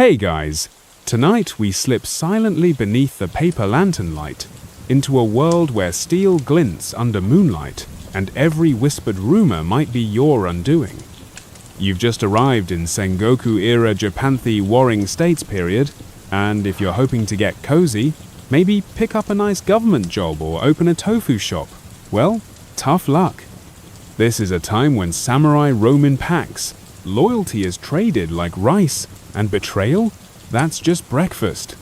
Hey guys, tonight we slip silently beneath the paper lantern light into a world where steel glints under moonlight and every whispered rumor might be your undoing. You've just arrived in Sengoku-era Japanthe Warring States period, and if you're hoping to get cozy, maybe pick up a nice government job or open a tofu shop. Well, tough luck. This is a time when samurai roam in packs, loyalty is traded like rice, and betrayal? That's just breakfast.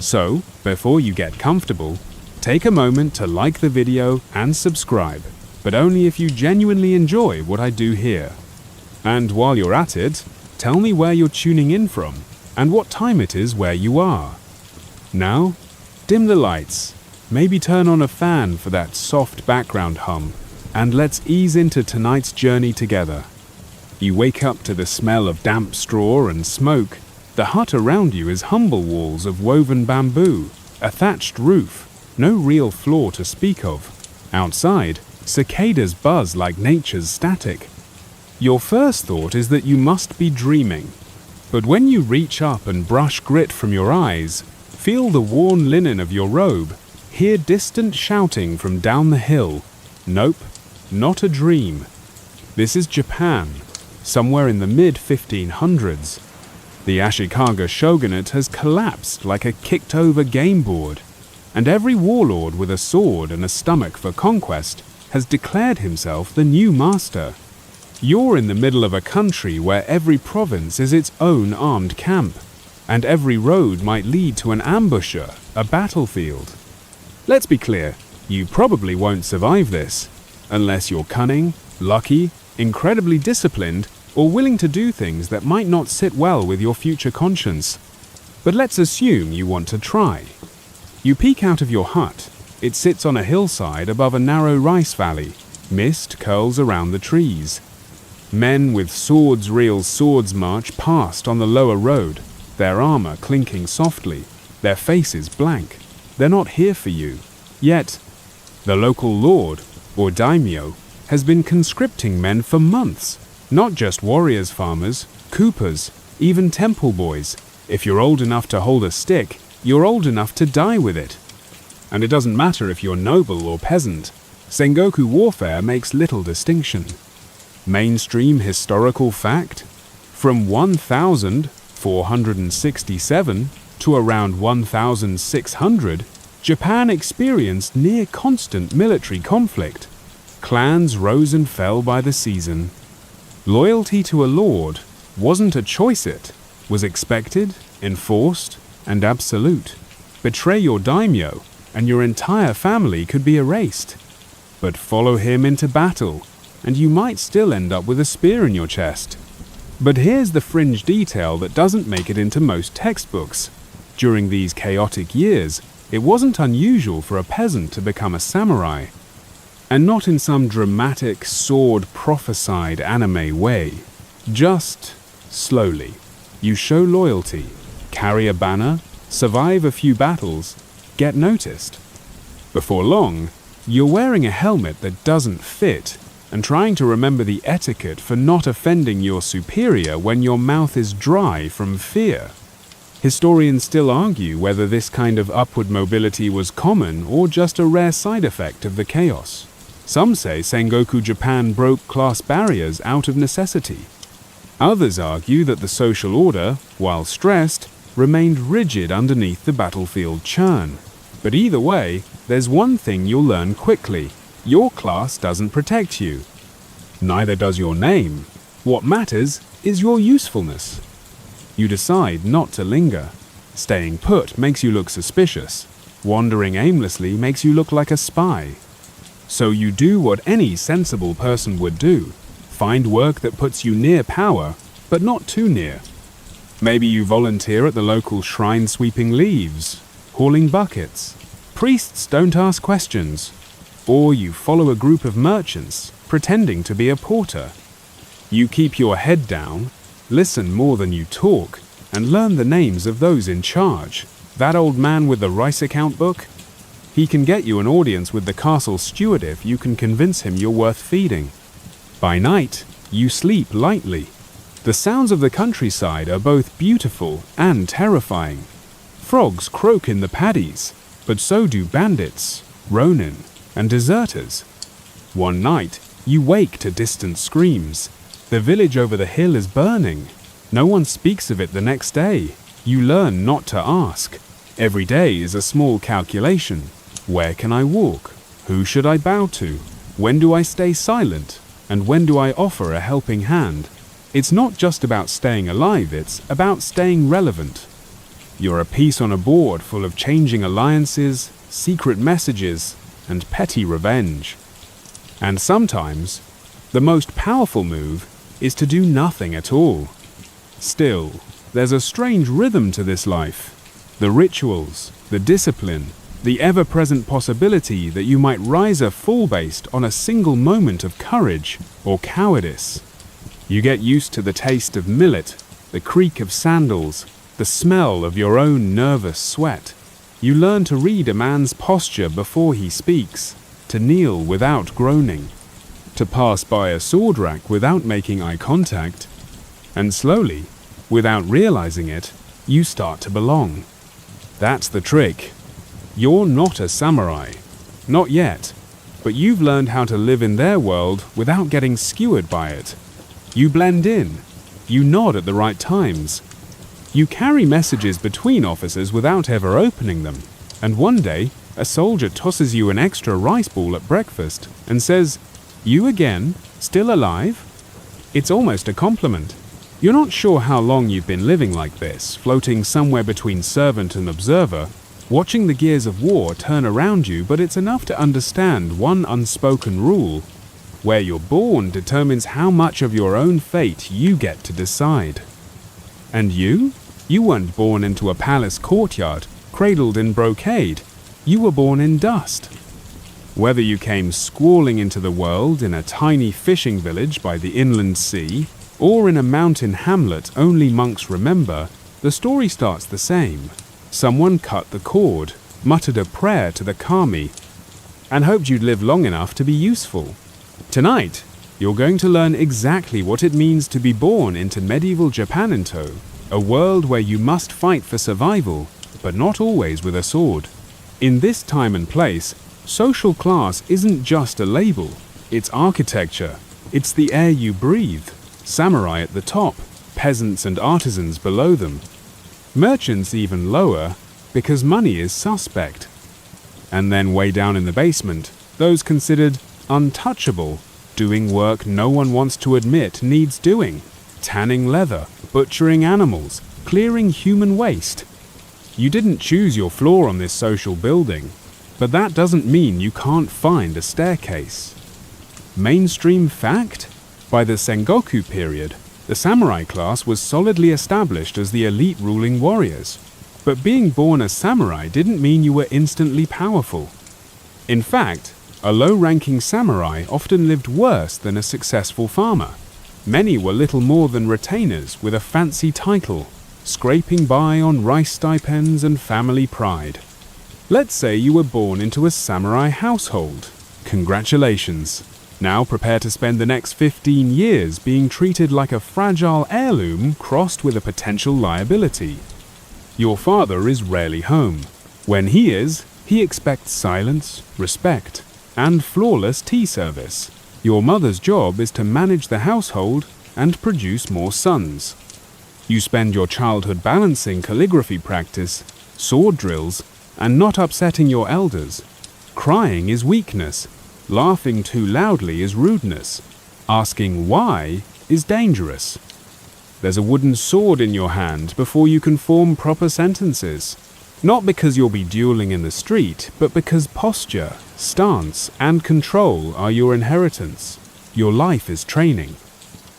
So, before you get comfortable, take a moment to like the video and subscribe, but only if you genuinely enjoy what I do here. And while you're at it, tell me where you're tuning in from and what time it is where you are. Now, dim the lights, maybe turn on a fan for that soft background hum, and let's ease into tonight's journey together. You wake up to the smell of damp straw and smoke. The hut around you is humble walls of woven bamboo, a thatched roof, no real floor to speak of. Outside, cicadas buzz like nature's static. Your first thought is that you must be dreaming. But when you reach up and brush grit from your eyes, feel the worn linen of your robe, hear distant shouting from down the hill. Nope, not a dream. This is Japan, somewhere in the mid-1500s. The Ashikaga shogunate has collapsed like a kicked-over game board, and every warlord with a sword and a stomach for conquest has declared himself the new master. You're in the middle of a country where every province is its own armed camp, and every road might lead to an ambusher, a battlefield. Let's be clear, you probably won't survive this, unless you're cunning, lucky, incredibly disciplined, or willing to do things that might not sit well with your future conscience. But let's assume you want to try. You peek out of your hut. It sits on a hillside above a narrow rice valley. Mist curls around the trees. Men with swords reel swords march past on the lower road, their armor clinking softly, their faces blank. They're not here for you. Yet, the local lord, or daimyo, has been conscripting men for months. Not just warriors, farmers, coopers, even temple boys. If you're old enough to hold a stick, you're old enough to die with it. And it doesn't matter if you're noble or peasant. Sengoku warfare makes little distinction. Mainstream historical fact? From 1467 to around 1600, Japan experienced near constant military conflict. Clans rose and fell by the season. Loyalty to a lord wasn't a choice, it was expected, enforced, and absolute. Betray your daimyo, and your entire family could be erased. But follow him into battle, and you might still end up with a spear in your chest. But here's the fringe detail that doesn't make it into most textbooks. During these chaotic years, it wasn't unusual for a peasant to become a samurai. And not in some dramatic, sword-prophesied anime way. Just slowly. You show loyalty, carry a banner, survive a few battles, get noticed. Before long, you're wearing a helmet that doesn't fit and trying to remember the etiquette for not offending your superior when your mouth is dry from fear. Historians still argue whether this kind of upward mobility was common or just a rare side effect of the chaos. Some say Sengoku Japan broke class barriers out of necessity. Others argue that the social order, while stressed, remained rigid underneath the battlefield churn. But either way, there's one thing you'll learn quickly. Your class doesn't protect you. Neither does your name. What matters is your usefulness. You decide not to linger. Staying put makes you look suspicious. Wandering aimlessly makes you look like a spy. So you do what any sensible person would do. Find work that puts you near power, but not too near. Maybe you volunteer at the local shrine sweeping leaves, hauling buckets. Priests don't ask questions. Or you follow a group of merchants, pretending to be a porter. You keep your head down, listen more than you talk, and learn the names of those in charge. That old man with the rice account book? He can get you an audience with the castle steward if you can convince him you're worth feeding. By night, you sleep lightly. The sounds of the countryside are both beautiful and terrifying. Frogs croak in the paddies, but so do bandits, Ronin, and deserters. One night, you wake to distant screams. The village over the hill is burning. No one speaks of it the next day. You learn not to ask. Every day is a small calculation. Where can I walk? Who should I bow to? When do I stay silent? And when do I offer a helping hand? It's not just about staying alive, it's about staying relevant. You're a piece on a board full of changing alliances, secret messages, and petty revenge. And sometimes, the most powerful move is to do nothing at all. Still, there's a strange rhythm to this life. The rituals, the discipline, the ever-present possibility that you might rise or fall based on a single moment of courage or cowardice. You get used to the taste of millet, the creak of sandals, the smell of your own nervous sweat. You learn to read a man's posture before he speaks, to kneel without groaning, to pass by a sword rack without making eye contact, and slowly, without realizing it, you start to belong. That's the trick. You're not a samurai. Not yet. But you've learned how to live in their world without getting skewered by it. You blend in. You nod at the right times. You carry messages between officers without ever opening them. And one day, a soldier tosses you an extra rice ball at breakfast and says, "You again? Still alive?" It's almost a compliment. You're not sure how long you've been living like this, floating somewhere between servant and observer, watching the gears of war turn around you, but it's enough to understand one unspoken rule. Where you're born determines how much of your own fate you get to decide. And you? You weren't born into a palace courtyard, cradled in brocade. You were born in dust. Whether you came squalling into the world in a tiny fishing village by the inland sea, or in a mountain hamlet only monks remember, the story starts the same. Someone cut the cord, muttered a prayer to the kami, and hoped you'd live long enough to be useful. Tonight, you're going to learn exactly what it means to be born into medieval Japaninto, a world where you must fight for survival, but not always with a sword. In this time and place, social class isn't just a label, it's architecture, it's the air you breathe, samurai at the top, peasants and artisans below them. Merchants even lower, because money is suspect. And then way down in the basement, those considered untouchable, doing work no one wants to admit needs doing, tanning leather, butchering animals, clearing human waste. You didn't choose your floor on this social building, but that doesn't mean you can't find a staircase. Mainstream fact? By the Sengoku period, the samurai class was solidly established as the elite ruling warriors. But being born a samurai didn't mean you were instantly powerful. In fact, a low-ranking samurai often lived worse than a successful farmer. Many were little more than retainers with a fancy title, scraping by on rice stipends and family pride. Let's say you were born into a samurai household. Congratulations! Now prepare to spend the next 15 years being treated like a fragile heirloom crossed with a potential liability. Your father is rarely home. When he is, he expects silence, respect, and flawless tea service. Your mother's job is to manage the household and produce more sons. You spend your childhood balancing calligraphy practice, sword drills, and not upsetting your elders. Crying is weakness. Laughing too loudly is rudeness. Asking why is dangerous. There's a wooden sword in your hand before you can form proper sentences. Not because you'll be dueling in the street, but because posture, stance, and control are your inheritance. Your life is training.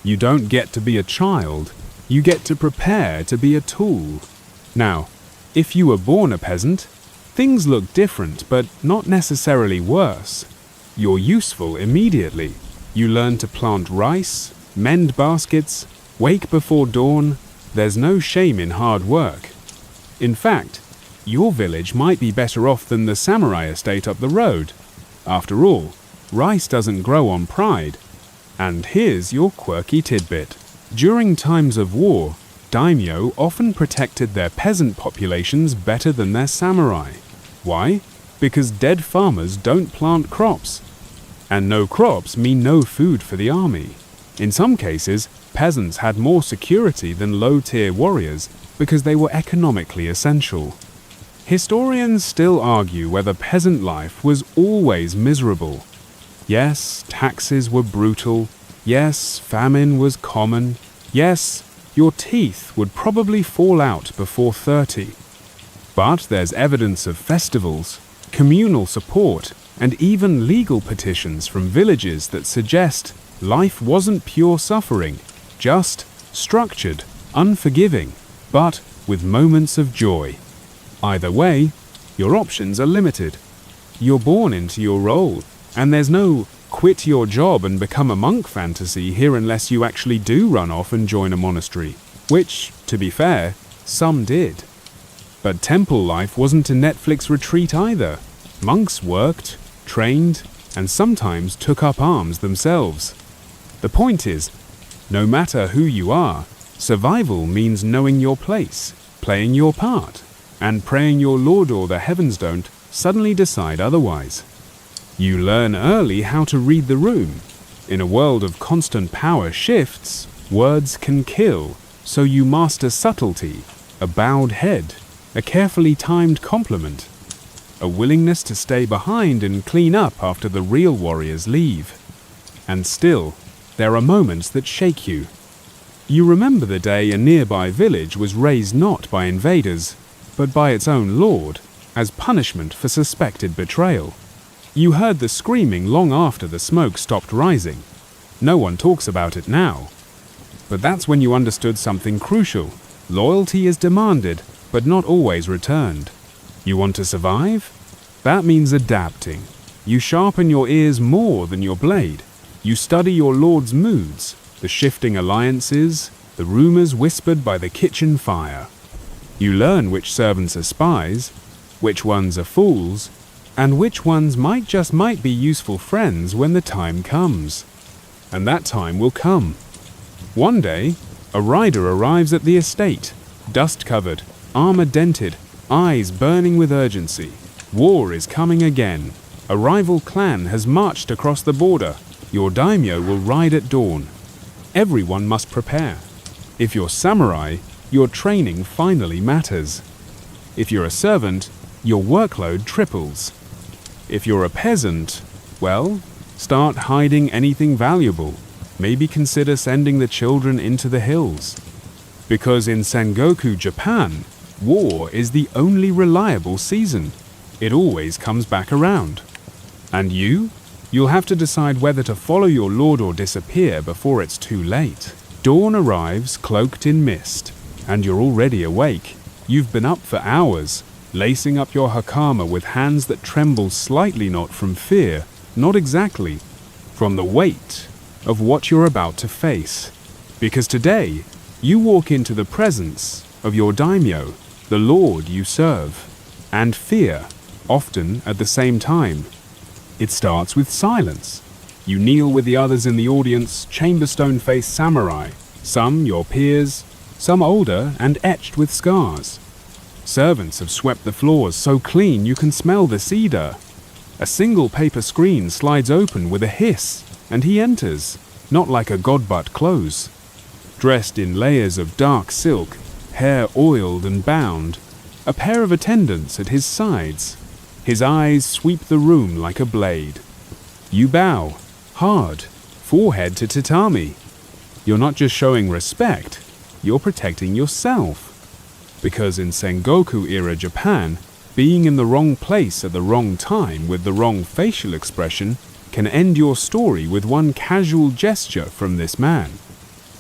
You don't get to be a child, you get to prepare to be a tool. Now, if you were born a peasant, things look different, but not necessarily worse. You're useful immediately. You learn to plant rice, mend baskets, wake before dawn. There's no shame in hard work. In fact, your village might be better off than the samurai estate up the road. After all, rice doesn't grow on pride. And here's your quirky tidbit. During times of war, daimyo often protected their peasant populations better than their samurai. Why? Because dead farmers don't plant crops. And no crops mean no food for the army. In some cases, peasants had more security than low-tier warriors because they were economically essential. Historians still argue whether peasant life was always miserable. Yes, taxes were brutal. Yes, famine was common. Yes, your teeth would probably fall out before 30. But there's evidence of festivals, communal support, and even legal petitions from villages that suggest life wasn't pure suffering, just structured, unforgiving, but with moments of joy. Either way, your options are limited. You're born into your role, and there's no quit your job and become a monk fantasy here unless you actually do run off and join a monastery, which, to be fair, some did. But temple life wasn't a Netflix retreat either. Monks worked, trained, and sometimes took up arms themselves. The point is, no matter who you are, survival means knowing your place, playing your part, and praying your Lord or the heavens don't suddenly decide otherwise. You learn early how to read the room. In a world of constant power shifts, words can kill, so you master subtlety, a bowed head, a carefully timed compliment, a willingness to stay behind and clean up after the real warriors leave. And still, there are moments that shake you. You remember the day a nearby village was razed not by invaders, but by its own lord, as punishment for suspected betrayal. You heard the screaming long after the smoke stopped rising. No one talks about it now. But that's when you understood something crucial. Loyalty is demanded, but not always returned. You want to survive? That means adapting. You sharpen your ears more than your blade. You study your lord's moods, the shifting alliances, the rumors whispered by the kitchen fire. You learn which servants are spies, which ones are fools, and which ones might be useful friends when the time comes. And that time will come. One day, a rider arrives at the estate, dust-covered, armor-dented, eyes burning with urgency. War is coming again. A rival clan has marched across the border. Your daimyo will ride at dawn. Everyone must prepare. If you're samurai, your training finally matters. If you're a servant, your workload triples. If you're a peasant, well, start hiding anything valuable. Maybe consider sending the children into the hills. Because in Sengoku, Japan, war is the only reliable season. It always comes back around. And you? You'll have to decide whether to follow your lord or disappear before it's too late. Dawn arrives cloaked in mist, and you're already awake. You've been up for hours, lacing up your hakama with hands that tremble slightly, not from fear, not exactly, from the weight of what you're about to face. Because today, you walk into the presence of your daimyo, the lord you serve, and fear, often at the same time. It starts with silence. You kneel with the others in the audience, chamberstone-faced samurai, some your peers, some older and etched with scars. Servants have swept the floors so clean you can smell the cedar. A single paper screen slides open with a hiss, and he enters, not like a godbutt close. Dressed in layers of dark silk, hair oiled and bound, a pair of attendants at his sides. His eyes sweep the room like a blade. You bow, hard, forehead to tatami. You're not just showing respect, you're protecting yourself. Because in Sengoku-era Japan, being in the wrong place at the wrong time with the wrong facial expression can end your story with one casual gesture from this man.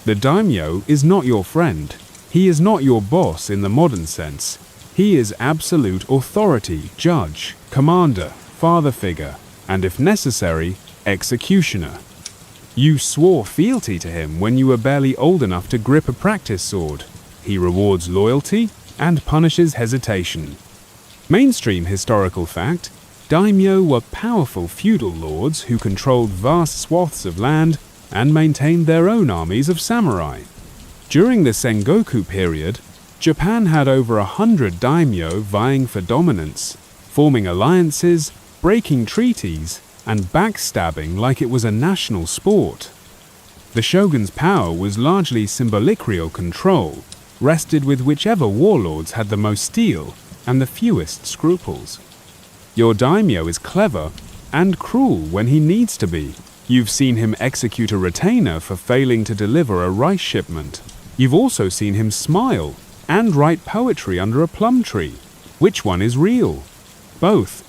The daimyo is not your friend. He is not your boss in the modern sense. He is absolute authority, judge, commander, father figure, and if necessary, executioner. You swore fealty to him when you were barely old enough to grip a practice sword. He rewards loyalty and punishes hesitation. Mainstream historical fact, daimyo were powerful feudal lords who controlled vast swaths of land and maintained their own armies of samurai. During the Sengoku period, Japan had over 100 daimyo vying for dominance, forming alliances, breaking treaties, and backstabbing like it was a national sport. The shogun's power was largely symbolical control, rested with whichever warlords had the most steel and the fewest scruples. Your daimyo is clever and cruel when he needs to be. You've seen him execute a retainer for failing to deliver a rice shipment. You've also seen him smile and write poetry under a plum tree. Which one is real? Both.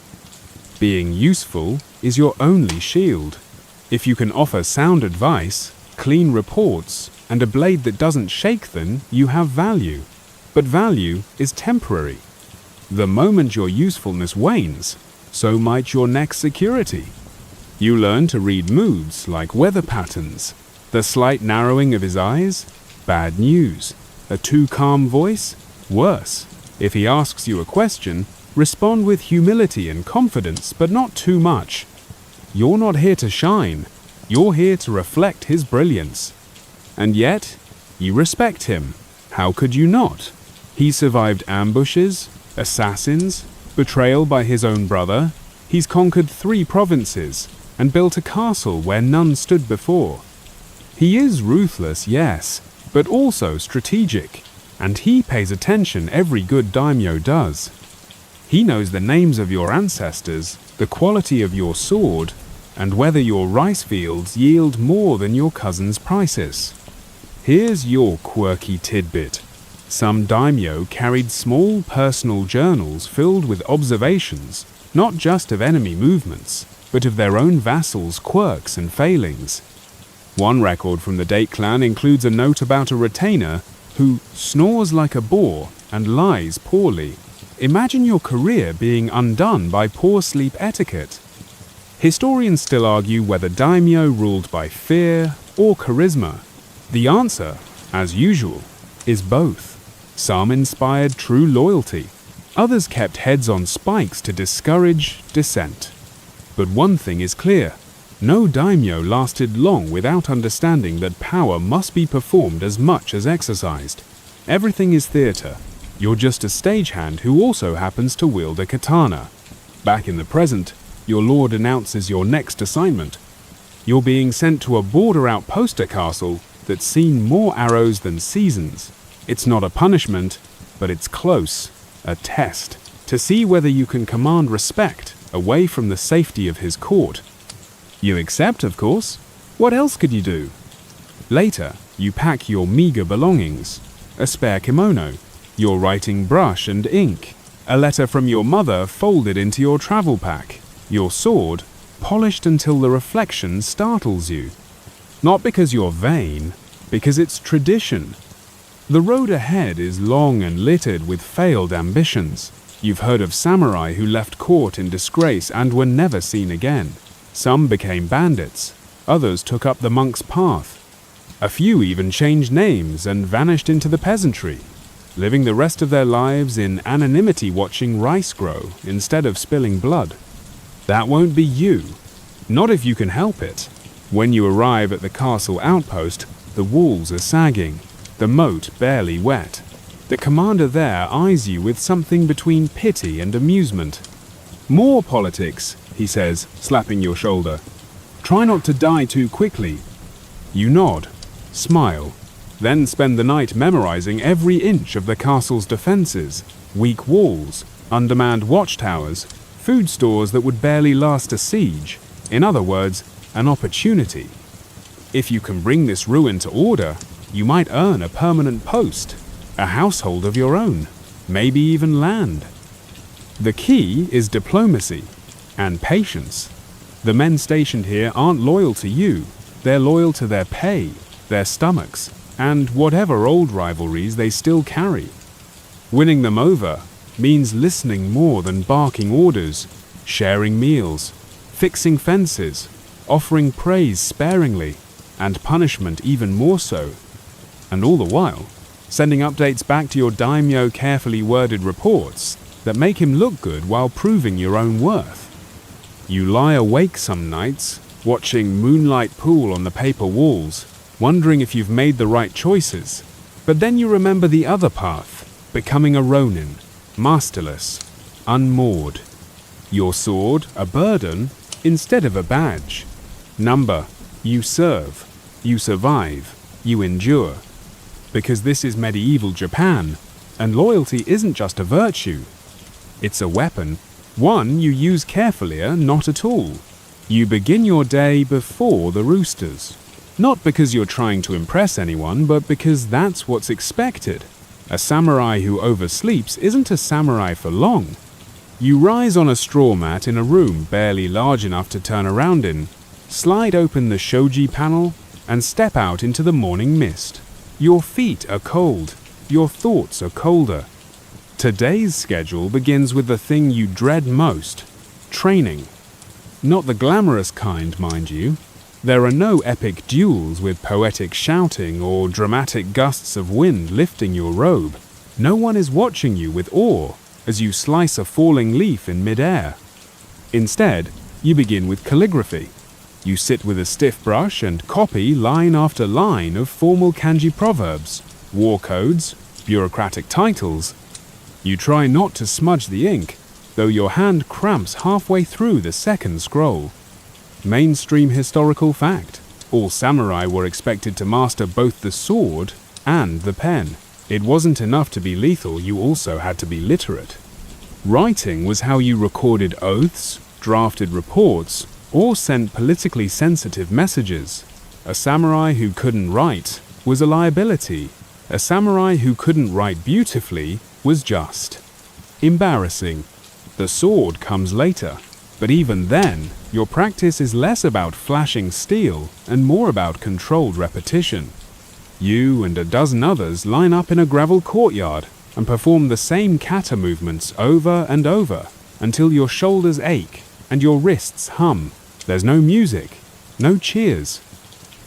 Being useful is your only shield. If you can offer sound advice, clean reports, and a blade that doesn't shake, then you have value. But value is temporary. The moment your usefulness wanes, so might your next security. You learn to read moods like weather patterns, the slight narrowing of his eyes, bad news, a too calm voice, worse. If he asks you a question, respond with humility and confidence, but not too much. You're not here to shine, you're here to reflect his brilliance. And yet, you respect him. How could you not? He survived ambushes, assassins, betrayal by his own brother. He's conquered 3 provinces and built a castle where none stood before. He is ruthless, yes, but also strategic, and he pays attention every good daimyo does. He knows the names of your ancestors, the quality of your sword, and whether your rice fields yield more than your cousin's prices. Here's your quirky tidbit. Some daimyo carried small personal journals filled with observations, not just of enemy movements, but of their own vassals' quirks and failings. One record from the Date clan includes a note about a retainer who snores like a boar and lies poorly. Imagine your career being undone by poor sleep etiquette. Historians still argue whether daimyo ruled by fear or charisma. The answer, as usual, is both. Some inspired true loyalty. Others kept heads on spikes to discourage dissent. But one thing is clear. No daimyo lasted long without understanding that power must be performed as much as exercised. Everything is theatre. You're just a stagehand who also happens to wield a katana. Back in the present, your lord announces your next assignment. You're being sent to a border outposter castle that's seen more arrows than seasons. It's not a punishment, but it's close, a test, to see whether you can command respect away from the safety of his court. You accept, of course. What else could you do? Later, you pack your meager belongings, a spare kimono, your writing brush and ink, a letter from your mother folded into your travel pack, your sword, polished until the reflection startles you. Not because you're vain, because it's tradition. The road ahead is long and littered with failed ambitions. You've heard of samurai who left court in disgrace and were never seen again. Some became bandits, others took up the monk's path. A few even changed names and vanished into the peasantry, living the rest of their lives in anonymity watching rice grow instead of spilling blood. That won't be you, not if you can help it. When you arrive at the castle outpost, the walls are sagging, the moat barely wet. The commander there eyes you with something between pity and amusement. "More politics," he says, slapping your shoulder. "Try not to die too quickly." You nod, smile, then spend the night memorizing every inch of the castle's defenses, weak walls, undermanned watchtowers, food stores that would barely last a siege. In other words, an opportunity. If you can bring this ruin to order, you might earn a permanent post, a household of your own, maybe even land. The key is diplomacy and patience. The men stationed here aren't loyal to you, they're loyal to their pay, their stomachs, and whatever old rivalries they still carry. Winning them over means listening more than barking orders, sharing meals, fixing fences, offering praise sparingly, and punishment even more so. And all the while, sending updates back to your daimyo carefully worded reports that make him look good while proving your own worth. You lie awake some nights, watching moonlight pool on the paper walls, wondering if you've made the right choices. But then you remember the other path, becoming a Ronin, masterless, unmoored. Your sword, a burden, instead of a badge. Number, you serve, you survive, you endure. Because this is medieval Japan, and loyalty isn't just a virtue. It's a weapon, one you use carefully or not at all. You begin your day before the roosters. Not because you're trying to impress anyone, but because that's what's expected. A samurai who oversleeps isn't a samurai for long. You rise on a straw mat in a room barely large enough to turn around in, slide open the shoji panel, and step out into the morning mist. Your feet are cold, your thoughts are colder. Today's schedule begins with the thing you dread most, training. Not the glamorous kind, mind you. There are no epic duels with poetic shouting or dramatic gusts of wind lifting your robe. No one is watching you with awe as you slice a falling leaf in mid-air. Instead, you begin with calligraphy. You sit with a stiff brush and copy line after line of formal kanji proverbs, war codes, bureaucratic titles. You try not to smudge the ink, though your hand cramps halfway through the second scroll. Mainstream historical fact. All samurai were expected to master both the sword and the pen. It wasn't enough to be lethal, you also had to be literate. Writing was how you recorded oaths, drafted reports, or sent politically sensitive messages. A samurai who couldn't write was a liability. A samurai who couldn't write beautifully was just embarrassing. The sword comes later, but even then, your practice is less about flashing steel and more about controlled repetition. You and a dozen others line up in a gravel courtyard and perform the same kata movements over and over until your shoulders ache and your wrists hum. There's no music, no cheers,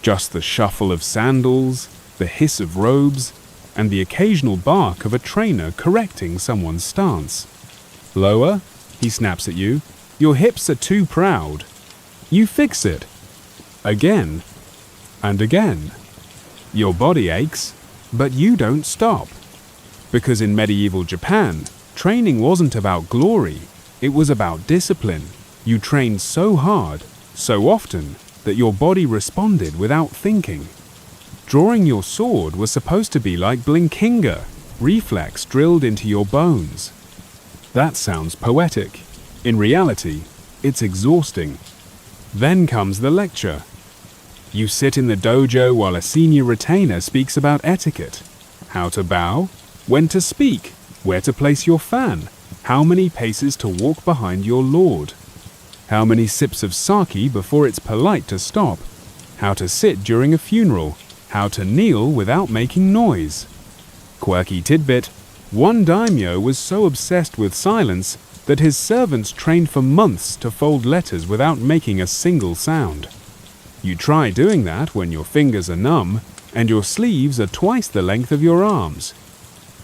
just the shuffle of sandals, the hiss of robes, and the occasional bark of a trainer correcting someone's stance. Lower, he snaps at you. Your hips are too proud. You fix it. Again and again. Your body aches, but you don't stop. Because in medieval Japan, training wasn't about glory, it was about discipline. You trained so hard, so often, that your body responded without thinking. Drawing your sword was supposed to be like blinkinga, reflex drilled into your bones. That sounds poetic. In reality, it's exhausting. Then comes the lecture. You sit in the dojo while a senior retainer speaks about etiquette. How to bow, when to speak, where to place your fan, how many paces to walk behind your lord, how many sips of sake before it's polite to stop, how to sit during a funeral, how to kneel without making noise. Quirky tidbit, one daimyo was so obsessed with silence that his servants trained for months to fold letters without making a single sound. You try doing that when your fingers are numb and your sleeves are twice the length of your arms.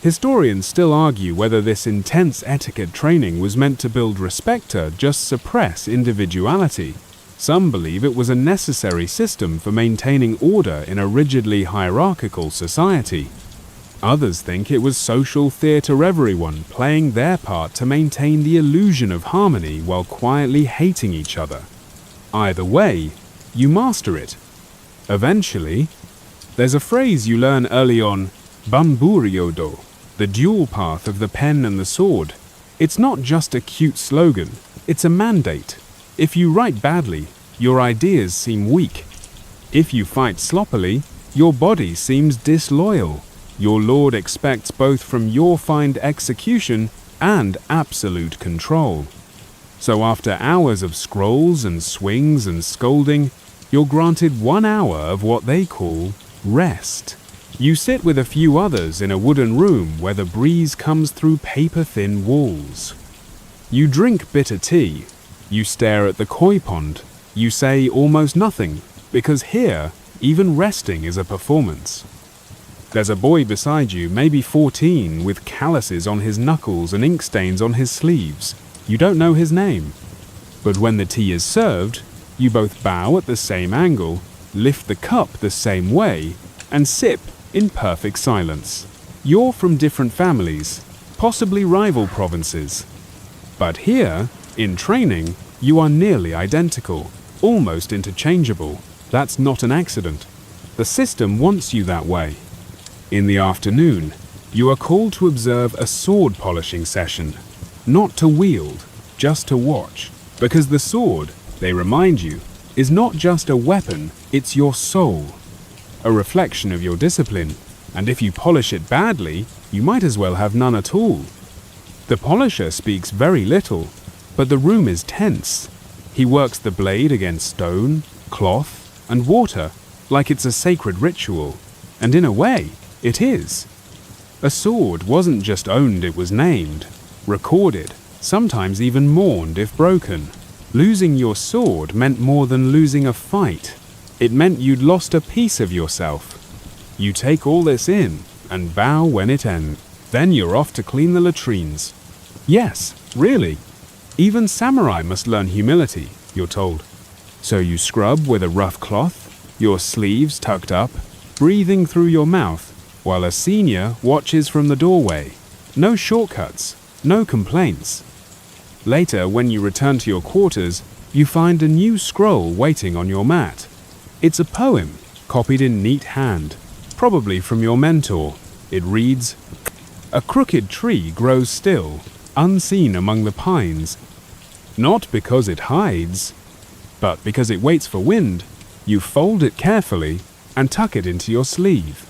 Historians still argue whether this intense etiquette training was meant to build respect or just suppress individuality. Some believe it was a necessary system for maintaining order in a rigidly hierarchical society. Others think it was social theatre everyone playing their part to maintain the illusion of harmony while quietly hating each other. Either way, you master it. Eventually, there's a phrase you learn early on, Bamburyodo, the dual path of the pen and the sword. It's not just a cute slogan, it's a mandate. If you write badly, your ideas seem weak. If you fight sloppily, your body seems disloyal. Your lord expects both from your fine execution and absolute control. So after hours of scrolls and swings and scolding, you're granted 1 hour of what they call rest. You sit with a few others in a wooden room where the breeze comes through paper-thin walls. You drink bitter tea. You stare at the koi pond. You say almost nothing, because here, even resting is a performance. There's a boy beside you, maybe 14, with calluses on his knuckles and ink stains on his sleeves. You don't know his name. But when the tea is served, you both bow at the same angle, lift the cup the same way, and sip in perfect silence. You're from different families, possibly rival provinces. But here, in training, you are nearly identical, almost interchangeable. That's not an accident. The system wants you that way. In the afternoon, you are called to observe a sword polishing session. Not to wield, just to watch. Because the sword, they remind you, is not just a weapon, it's your soul. A reflection of your discipline, and if you polish it badly, you might as well have none at all. The polisher speaks very little, but the room is tense. He works the blade against stone, cloth, and water, like it's a sacred ritual. And in a way, it is. A sword wasn't just owned, it was named, recorded, sometimes even mourned if broken. Losing your sword meant more than losing a fight. It meant you'd lost a piece of yourself. You take all this in and bow when it ends. Then you're off to clean the latrines. Yes, really. Even samurai must learn humility, you're told. So you scrub with a rough cloth, your sleeves tucked up, breathing through your mouth, while a senior watches from the doorway. No shortcuts, no complaints. Later, when you return to your quarters, you find a new scroll waiting on your mat. It's a poem, copied in neat hand, probably from your mentor. It reads, "A crooked tree grows still, unseen among the pines. Not because it hides, but because it waits for wind. You fold it carefully and tuck it into your sleeve."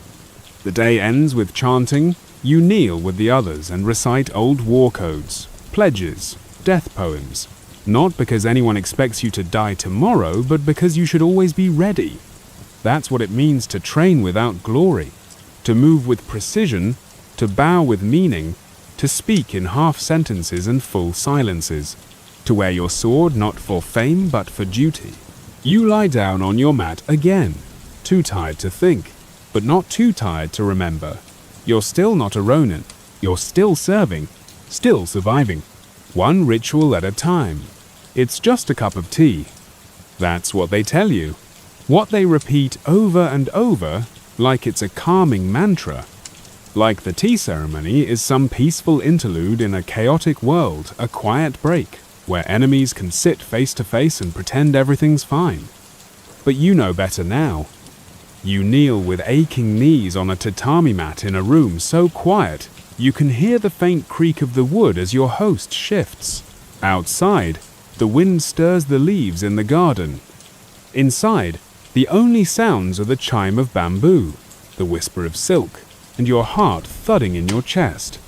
The day ends with chanting. You kneel with the others and recite old war codes, pledges, death poems. Not because anyone expects you to die tomorrow, but because you should always be ready. That's what it means to train without glory, to move with precision, to bow with meaning, to speak in half sentences and full silences, to wear your sword not for fame but for duty. You lie down on your mat again, too tired to think, but not too tired to remember. You're still not a Ronin. You're still serving, still surviving. One ritual at a time. It's just a cup of tea. That's what they tell you. What they repeat over and over, like it's a calming mantra. Like the tea ceremony is some peaceful interlude in a chaotic world, a quiet break, where enemies can sit face to face and pretend everything's fine. But you know better now. You kneel with aching knees on a tatami mat in a room so quiet, you can hear the faint creak of the wood as your host shifts. Outside, the wind stirs the leaves in the garden. Inside, the only sounds are the chime of bamboo, the whisper of silk, and your heart thudding in your chest.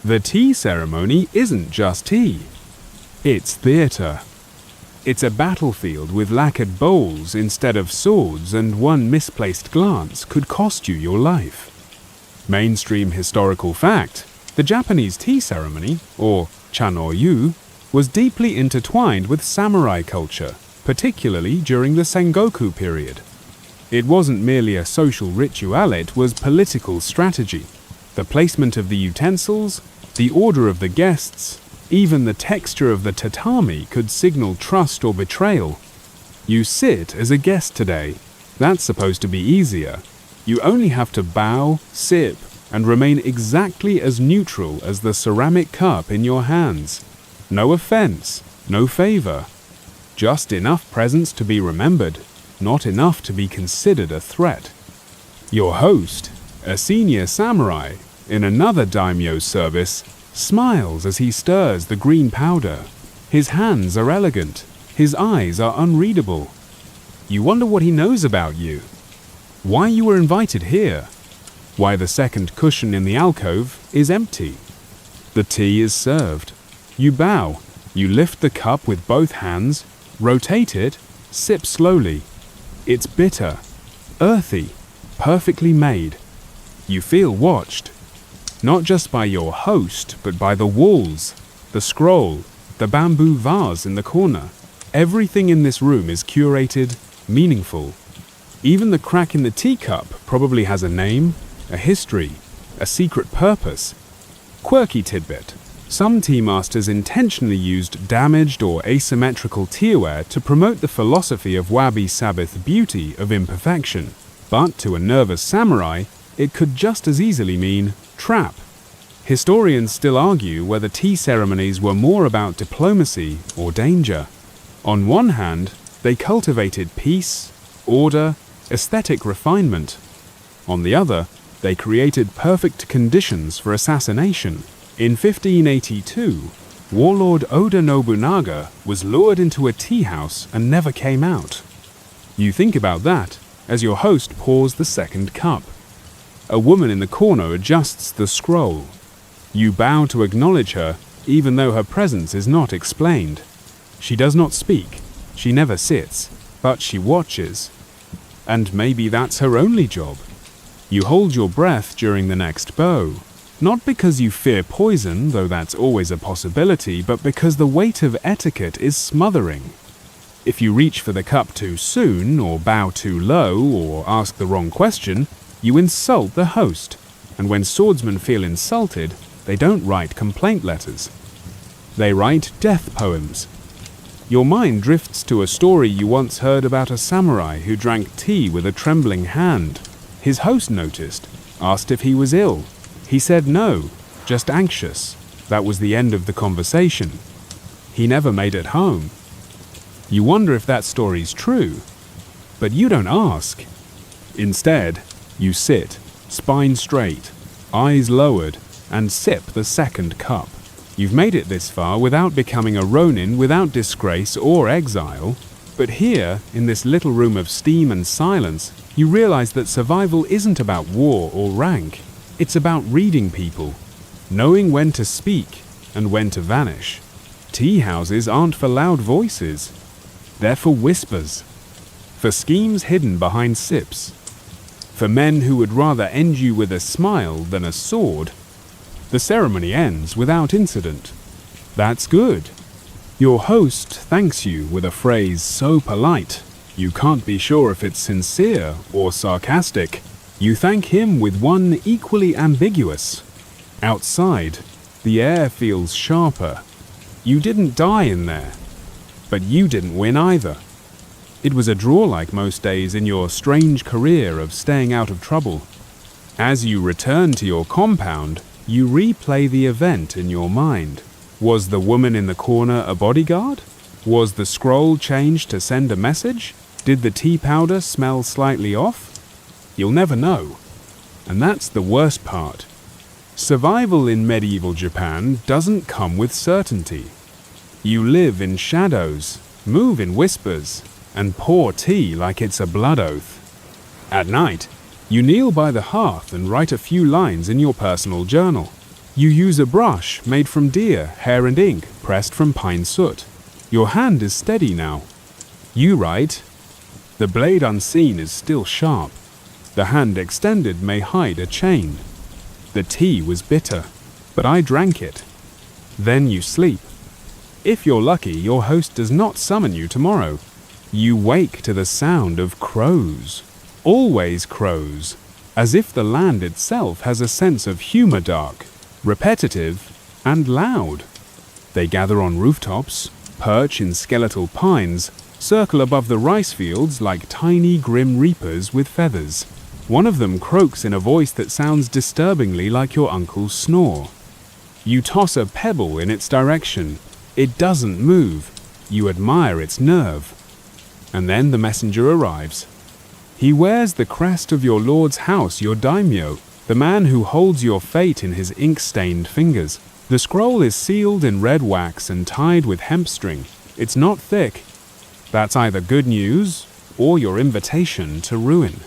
The tea ceremony isn't just tea. It's theatre. It's a battlefield with lacquered bowls instead of swords, and one misplaced glance could cost you your life. Mainstream historical fact, the Japanese tea ceremony, or chanoyu, was deeply intertwined with samurai culture, particularly during the Sengoku period. It wasn't merely a social ritual, it was political strategy. The placement of the utensils, the order of the guests, even the texture of the tatami could signal trust or betrayal. You sit as a guest today. That's supposed to be easier. You only have to bow, sip, and remain exactly as neutral as the ceramic cup in your hands. No offense, no favor. Just enough presence to be remembered, not enough to be considered a threat. Your host, a senior samurai in another daimyo's service, smiles as he stirs the green powder. His hands are elegant, his eyes are unreadable. You wonder what he knows about you, why you were invited here, why the second cushion in the alcove is empty. The tea is served. You bow, you lift the cup with both hands, rotate it, sip slowly. It's bitter, earthy, perfectly made. You feel watched, not just by your host, but by the walls, the scroll, the bamboo vase in the corner. Everything in this room is curated, meaningful. Even the crack in the teacup probably has a name, a history, a secret purpose. Quirky tidbit. Some tea masters intentionally used damaged or asymmetrical teaware to promote the philosophy of wabi-sabi's beauty of imperfection. But to a nervous samurai, it could just as easily mean trap. Historians still argue whether tea ceremonies were more about diplomacy or danger. On one hand, they cultivated peace, order, aesthetic refinement. On the other, they created perfect conditions for assassination. In 1582, warlord Oda Nobunaga was lured into a tea house and never came out. You think about that as your host pours the second cup. A woman in the corner adjusts the scroll. You bow to acknowledge her, even though her presence is not explained. She does not speak, she never sits, but she watches. And maybe that's her only job. You hold your breath during the next bow, not because you fear poison, though that's always a possibility, but because the weight of etiquette is smothering. If you reach for the cup too soon, or bow too low, or ask the wrong question, you insult the host. And when swordsmen feel insulted, they don't write complaint letters. They write death poems. Your mind drifts to a story you once heard about a samurai who drank tea with a trembling hand. His host noticed, asked if he was ill. He said no, just anxious. That was the end of the conversation. He never made it home. You wonder if that story's true, but you don't ask. Instead, you sit, spine straight, eyes lowered, and sip the second cup. You've made it this far without becoming a Ronin, without disgrace or exile. But here, in this little room of steam and silence, you realize that survival isn't about war or rank. It's about reading people, knowing when to speak and when to vanish. Tea houses aren't for loud voices. They're for whispers, for schemes hidden behind sips, for men who would rather end you with a smile than a sword. The ceremony ends without incident. That's good. Your host thanks you with a phrase so polite, you can't be sure if it's sincere or sarcastic. You thank him with one equally ambiguous. Outside, the air feels sharper. You didn't die in there, but you didn't win either. It was a draw like most days in your strange career of staying out of trouble. As you return to your compound, you replay the event in your mind. Was the woman in the corner a bodyguard? Was the scroll changed to send a message? Did the tea powder smell slightly off? You'll never know. And that's the worst part. Survival in medieval Japan doesn't come with certainty. You live in shadows, move in whispers, and pour tea like it's a blood oath. At night, you kneel by the hearth and write a few lines in your personal journal. You use a brush made from deer, hair and ink, pressed from pine soot. Your hand is steady now. You write, "The blade unseen is still sharp. The hand extended may hide a chain. The tea was bitter, but I drank it." Then you sleep. If you're lucky, your host does not summon you tomorrow. You wake to the sound of crows. Always crows, as if the land itself has a sense of humor, dark, repetitive, and loud. They gather on rooftops, perch in skeletal pines, circle above the rice fields like tiny grim reapers with feathers. One of them croaks in a voice that sounds disturbingly like your uncle's snore. You toss a pebble in its direction. It doesn't move. You admire its nerve. And then the messenger arrives. He wears the crest of your lord's house, your daimyo, the man who holds your fate in his ink-stained fingers. The scroll is sealed in red wax and tied with hemp string. It's not thick. That's either good news or your invitation to ruin.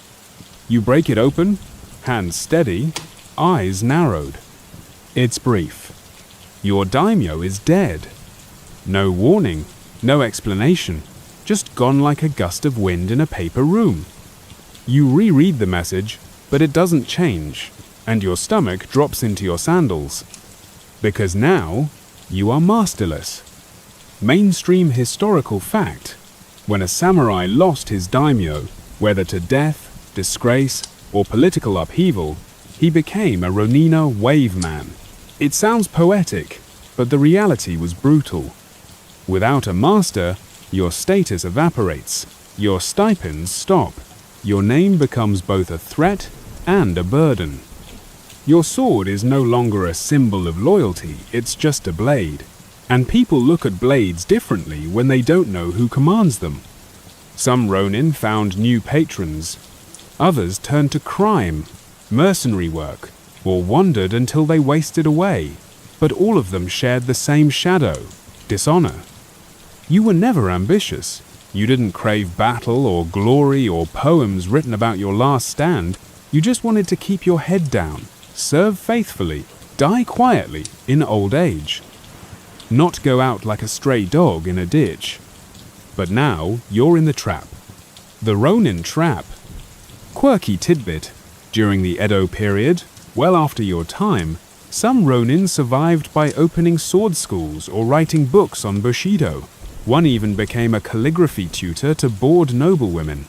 You break it open, hands steady, eyes narrowed. It's brief. Your daimyo is dead. No warning, no explanation, just gone like a gust of wind in a paper room. You reread the message, but it doesn't change, and your stomach drops into your sandals. Because now, you are masterless. Mainstream historical fact. When a samurai lost his daimyo, whether to death, disgrace, or political upheaval, he became a Ronina wave man. It sounds poetic, but the reality was brutal. Without a master, your status evaporates, your stipends stop, your name becomes both a threat and a burden. Your sword is no longer a symbol of loyalty, it's just a blade. And people look at blades differently when they don't know who commands them. Some Ronin found new patrons. Others turned to crime, mercenary work, or wandered until they wasted away. But all of them shared the same shadow, dishonor. You were never ambitious. You didn't crave battle or glory or poems written about your last stand. You just wanted to keep your head down, serve faithfully, die quietly in old age. Not go out like a stray dog in a ditch. But now you're in the trap. The Ronin trap. Quirky tidbit. During the Edo period, well after your time, some Ronin survived by opening sword schools or writing books on Bushido. One even became a calligraphy tutor to bored noblewomen.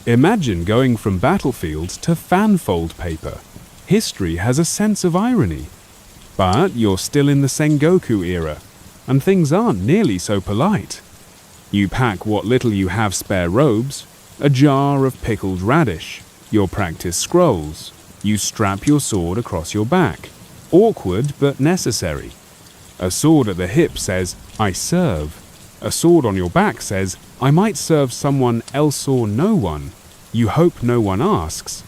Imagine going from battlefield to fanfold paper. History has a sense of irony. But you're still in the Sengoku era, and things aren't nearly so polite. You pack what little you have spare robes, a jar of pickled radish, your practice scrolls. You strap your sword across your back. Awkward but necessary. A sword at the hip says, I serve. A sword on your back says, I might serve someone else or no one. You hope no one asks.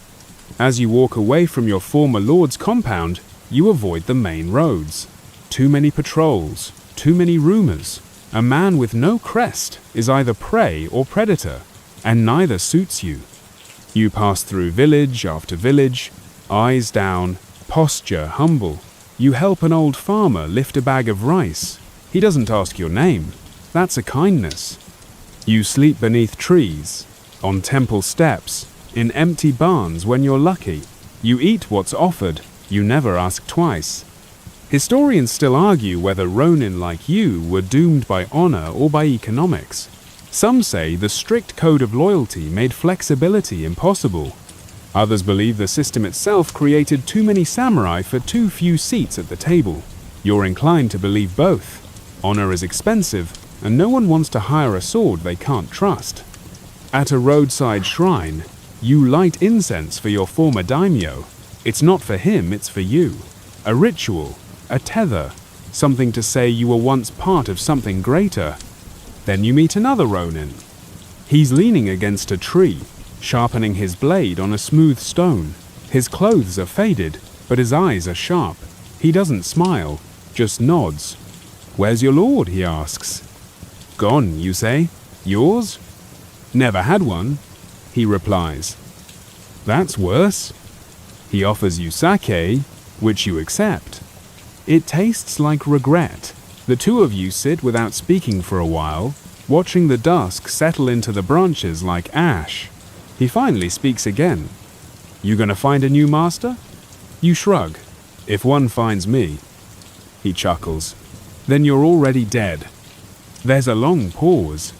As you walk away from your former lord's compound, you avoid the main roads. Too many patrols, too many rumors. A man with no crest is either prey or predator, and neither suits you. You pass through village after village, eyes down, posture humble. You help an old farmer lift a bag of rice. He doesn't ask your name. That's a kindness. You sleep beneath trees, on temple steps, in empty barns when you're lucky. You eat what's offered. You never ask twice. Historians still argue whether Ronin like you were doomed by honor or by economics. Some say the strict code of loyalty made flexibility impossible. Others believe the system itself created too many samurai for too few seats at the table. You're inclined to believe both. Honor is expensive, and no one wants to hire a sword they can't trust. At a roadside shrine, you light incense for your former daimyo. It's not for him, it's for you. A ritual, a tether, something to say you were once part of something greater. Then you meet another Ronin. He's leaning against a tree, sharpening his blade on a smooth stone. His clothes are faded, but his eyes are sharp. He doesn't smile, just nods. Where's your lord, he asks. Gone, you say? Yours? Never had one, he replies. That's worse. He offers you sake, which you accept. It tastes like regret. The two of you sit without speaking for a while, watching the dusk settle into the branches like ash. He finally speaks again. You gonna find a new master? You shrug. If one finds me. He chuckles. Then you're already dead. There's a long pause.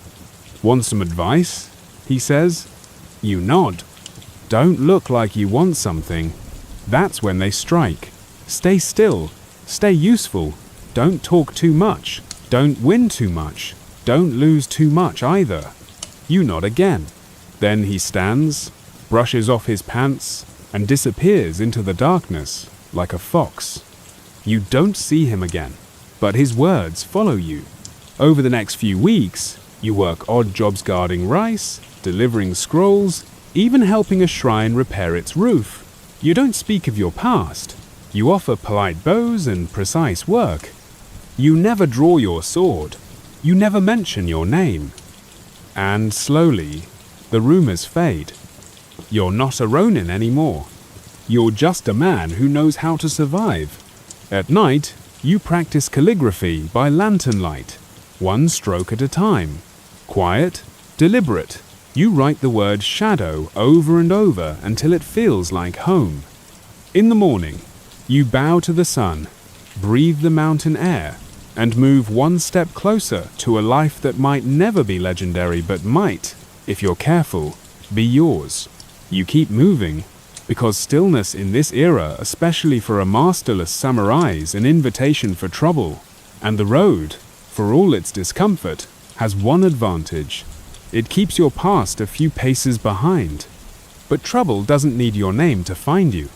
Want some advice? He says. You nod. Don't look like you want something. That's when they strike. Stay still. Stay useful. Don't talk too much. Don't win too much. Don't lose too much either. You nod again. Then he stands, brushes off his pants, and disappears into the darkness like a fox. You don't see him again, but his words follow you. Over the next few weeks, you work odd jobs guarding rice, delivering scrolls, even helping a shrine repair its roof. You don't speak of your past. You offer polite bows and precise work. You never draw your sword. You never mention your name. And slowly, the rumors fade. You're not a Ronin anymore. You're just a man who knows how to survive. At night, you practice calligraphy by lantern light, one stroke at a time. Quiet, deliberate. You write the word shadow over and over until it feels like home. In the morning, you bow to the sun, breathe the mountain air, and move one step closer to a life that might never be legendary but might, if you're careful, be yours. You keep moving, because stillness in this era, especially for a masterless samurai, is an invitation for trouble. And the road, for all its discomfort, has one advantage. It keeps your past a few paces behind. But trouble doesn't need your name to find you.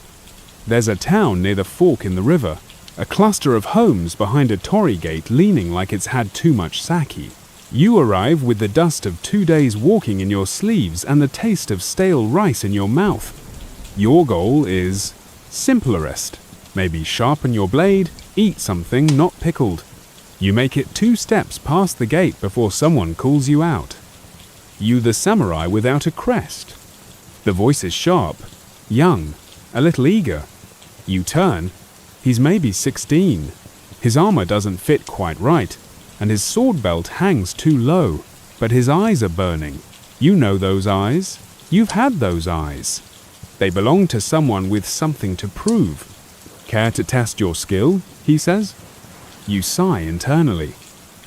There's a town near the fork in the river, a cluster of homes behind a torii gate leaning like it's had too much sake. You arrive with the dust of 2 days walking in your sleeves and the taste of stale rice in your mouth. Your goal is simplerest. Maybe sharpen your blade, eat something not pickled. You make it 2 steps past the gate before someone calls you out. You the samurai without a crest. The voice is sharp, young, a little eager. You turn. He's maybe 16. His armor doesn't fit quite right, and his sword belt hangs too low, but his eyes are burning. You know those eyes. You've had those eyes. They belong to someone with something to prove. Care to test your skill? He says. You sigh internally,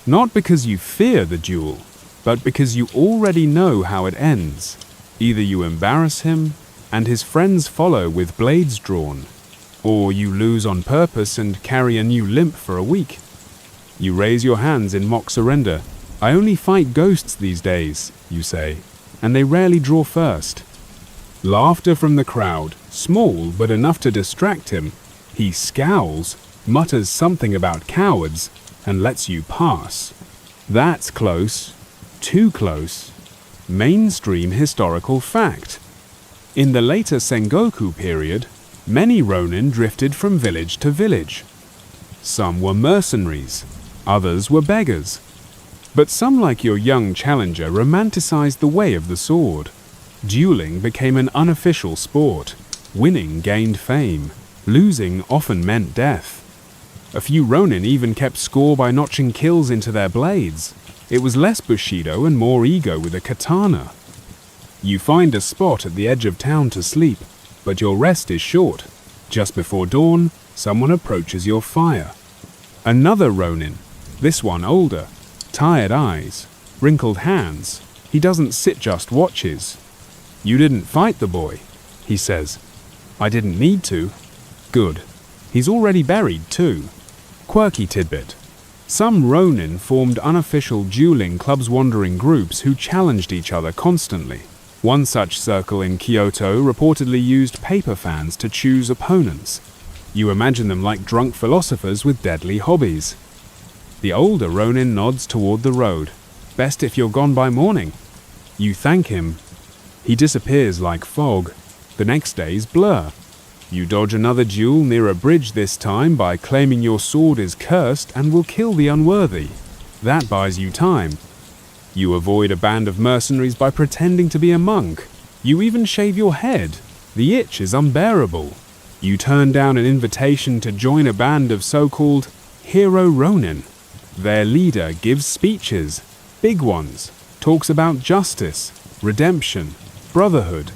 not because you fear the duel, but because you already know how it ends. Either you embarrass him, and his friends follow with blades drawn, or you lose on purpose and carry a new limp for a week. You raise your hands in mock surrender. I only fight ghosts these days, you say, and they rarely draw first. Laughter from the crowd, small but enough to distract him. He scowls, mutters something about cowards, and lets you pass. That's close. Too close. Mainstream historical fact. In the later Sengoku period, many Ronin drifted from village to village. Some were mercenaries, others were beggars. But some, like your young challenger, romanticized the way of the sword. Dueling became an unofficial sport. Winning gained fame. Losing often meant death. A few Ronin even kept score by notching kills into their blades. It was less Bushido and more ego with a katana. You find a spot at the edge of town to sleep, but your rest is short. Just before dawn, someone approaches your fire. Another Ronin, this one older, tired eyes, wrinkled hands. He doesn't sit, just watches. You didn't fight the boy, he says. I didn't need to. Good. He's already buried too. Quirky tidbit. Some Ronin formed unofficial dueling clubs, wandering groups who challenged each other constantly. One such circle in Kyoto reportedly used paper fans to choose opponents. You imagine them like drunk philosophers with deadly hobbies. The older Ronin nods toward the road. Best if you're gone by morning. You thank him. He disappears like fog. The next day's blur. You dodge another duel near a bridge, this time by claiming your sword is cursed and will kill the unworthy. That buys you time. You avoid a band of mercenaries by pretending to be a monk. You even shave your head. The itch is unbearable. You turn down an invitation to join a band of so-called hero Ronin. Their leader gives speeches, big ones, talks about justice, redemption, brotherhood.